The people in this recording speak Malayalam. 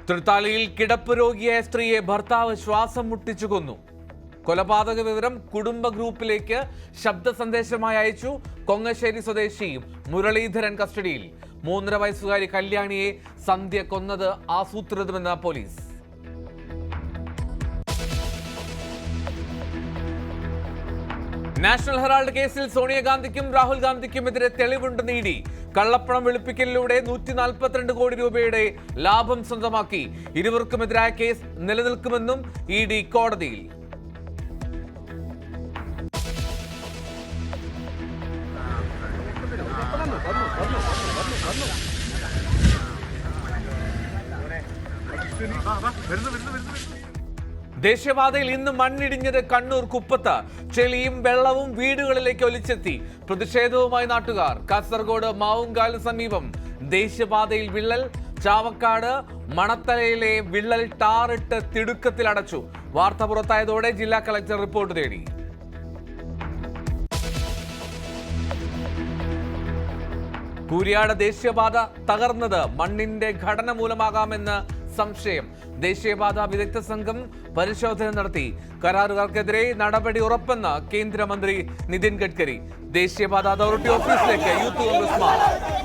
തൃത്താലയിൽ കിടപ്പ് രോഗിയായ സ്ത്രീയെ ഭർത്താവ് ശ്വാസം മുട്ടിച്ചു കൊന്നു. കൊലപാതക വിവരം കുടുംബ ഗ്രൂപ്പിലേക്ക് ശബ്ദ സന്ദേശമായി അയച്ചു. കൊങ്ങശ്ശേരി സ്വദേശി മുരളീധരൻ കസ്റ്റഡിയിൽ. 3.5 വയസ്സുകാരി കല്യാണിയെ സന്ധ്യ കൊന്നത് ആസൂത്രിതമെന്ന് പോലീസ്. നാഷണൽ ഹെറാൾഡ് കേസിൽ സോണിയാഗാന്ധിക്കും രാഹുൽ ഗാന്ധിക്കുമെതിരെ തെളിവുണ്ടെന്ന് ഇഡി. കള്ളപ്പണം വെളുപ്പിക്കലിലൂടെ 142 കോടി രൂപയുടെ ലാഭം സ്വന്തമാക്കി. ഇരുവർക്കുമെതിരായ കേസ് നിലനിൽക്കുമെന്നും ഇഡി കോടതിയിൽ. ദേശീയപാതയിൽ ഇന്ന് മണ്ണിടിഞ്ഞത് കണ്ണൂർ കുപ്പത്ത്. ചെളിയും വെള്ളവും വീടുകളിലേക്ക് ഒലിച്ചെത്തി. പ്രതിഷേധവുമായി നാട്ടുകാർ. കാസർഗോഡ് മാവുങ്കാലിന് സമീപം ദേശീയപാതയിൽ വിള്ളൽ. ചാവക്കാട് മണത്തലയിലെ വിള്ളൽ ടാറിട്ട് തിടുക്കത്തിലടച്ചു. വാർത്ത പുറത്തായതോടെ ജില്ലാ കളക്ടർ റിപ്പോർട്ട് തേടി. കൂരിയാട് ദേശീയപാത തകർന്നത് മണ്ണിന്റെ ഘടന മൂലമാകാമെന്ന് സംശയം. ദേശീയപാത വിദഗ്ധ സംഘം പരിശോധന നടത്തി. കരാറുകാർക്കെതിരെ നടപടി ഉറപ്പെന്ന് കേന്ദ്രമന്ത്രി നിതിൻ ഗഡ്കരി. ദേശീയപാത അതോറിറ്റി ഓഫീസിലേക്ക് യൂത്ത് കോൺഗ്രസ് മാർച്ച്.